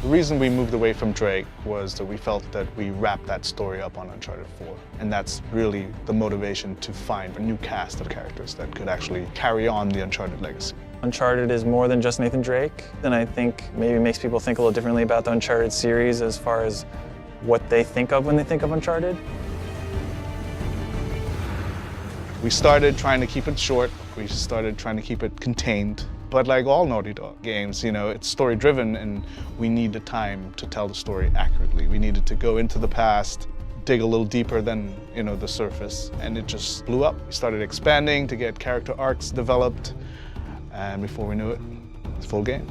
The reason we moved away from Drake was that we felt that we wrapped that story up on Uncharted 4. And that's really the motivation to find a new cast of characters that could actually carry on the Uncharted legacy. Uncharted is more than just Nathan Drake, and I think maybe makes people think a little differently about the Uncharted series as far as what they think of when they think of Uncharted. We started trying to keep it short. We started trying to keep it contained. But like all Naughty Dog games, it's story-driven, and we need the time to tell the story accurately. We needed to go into the past, dig a little deeper than, the surface, and it just blew up. We started expanding to get character arcs developed, and before we knew it, it's full game.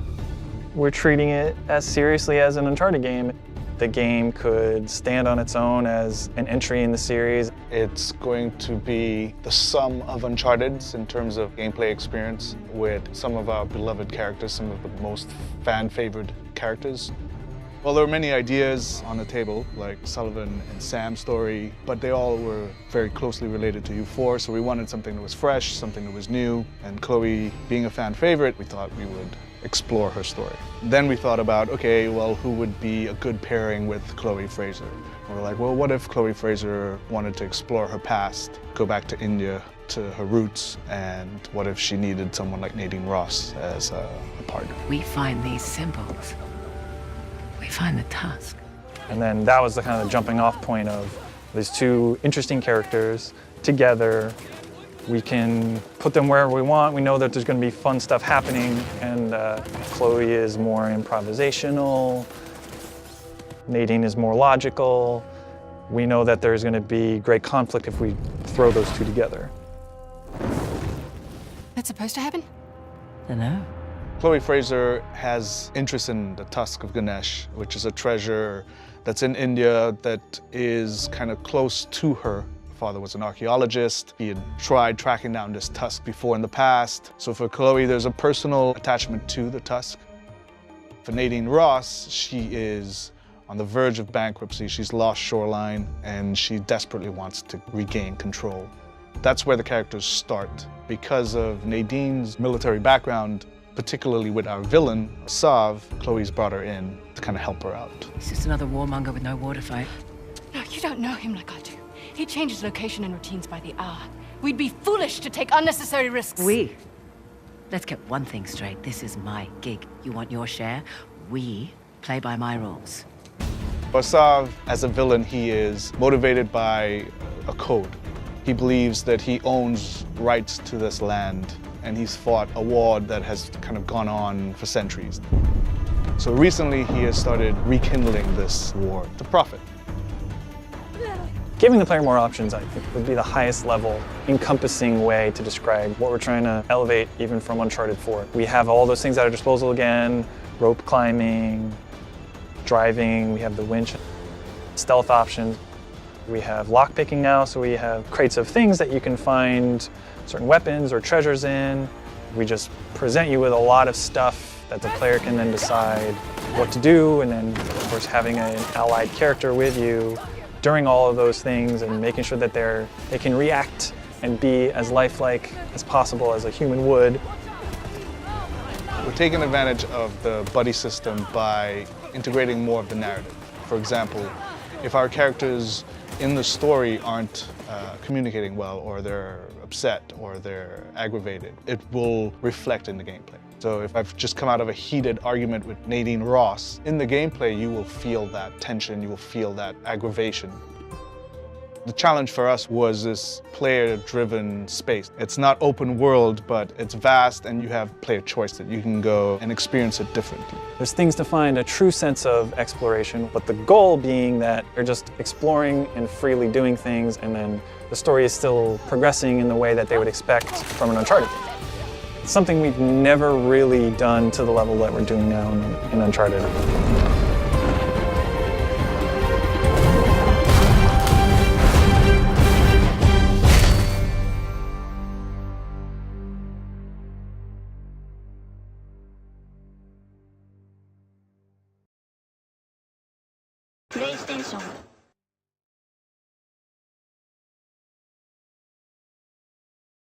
We're treating it as seriously as an Uncharted game. The game could stand on its own as an entry in the series. It's going to be the sum of Uncharted's in terms of gameplay experience with some of our beloved characters, some of the most fan-favored characters. Well, there were many ideas on the table, like Sullivan and Sam's story, but they all were very closely related to U4, so we wanted something that was fresh, something that was new, and Chloe, being a fan favorite, we thought we would explore her story. Then we thought about, okay, well, who would be a good pairing with Chloe Fraser? And we're like, well, what if Chloe Fraser wanted to explore her past, go back to India, to her roots, and what if she needed someone like Nadine Ross as a partner? We find these symbols. We find the tusk. And then that was the kind of jumping off point of these two interesting characters together. We can put them wherever we want. We know that there's going to be fun stuff happening, and Chloe is more improvisational. Nadine is more logical. We know that there's going to be great conflict if we throw those two together. That's supposed to happen? Dunno. Chloe Fraser has interest in the Tusk of Ganesh, which is a treasure that's in India that is kind of close to her. Father was an archaeologist. He had tried tracking down this tusk before in the past. So for Chloe, there's a personal attachment to the tusk. For Nadine Ross, she is on the verge of bankruptcy. She's lost Shoreline, and she desperately wants to regain control. That's where the characters start. Because of Nadine's military background, particularly with our villain, Sav, Chloe's brought her in to kind of help her out. He's just another warmonger with no war to fight. No, you don't know him like I do. He changes location and routines by the hour. We'd be foolish to take unnecessary risks. Let's get one thing straight. This is my gig. You want your share? We play by my rules. For Sav, as a villain, he is motivated by a code. He believes that he owns rights to this land, and he's fought a war that has kind of gone on for centuries. So recently, he has started rekindling this war to profit. Giving the player more options, I think, would be the highest level, encompassing way to describe what we're trying to elevate even from Uncharted 4. We have all those things at our disposal again: rope climbing, driving, we have the winch, stealth options. We have lockpicking now, so we have crates of things that you can find certain weapons or treasures in. We just present you with a lot of stuff that the player can then decide what to do, and then, of course, having an allied character with you during all of those things and making sure that they can react and be as lifelike as possible as a human would. We're taking advantage of the buddy system by integrating more of the narrative. For example, if our characters in the story aren't communicating well, or they're upset, or they're aggravated, it will reflect in the gameplay. So if I've just come out of a heated argument with Nadine Ross, in the gameplay you will feel that tension, you will feel that aggravation. The challenge for us was this player-driven space. It's not open world, but it's vast, and you have player choice that you can go and experience it differently. There's things to find a true sense of exploration, but the goal being that you're just exploring and freely doing things, and then the story is still progressing in the way that they would expect from an Uncharted game. It's something we've never really done to the level that we're doing now in Uncharted. PlayStation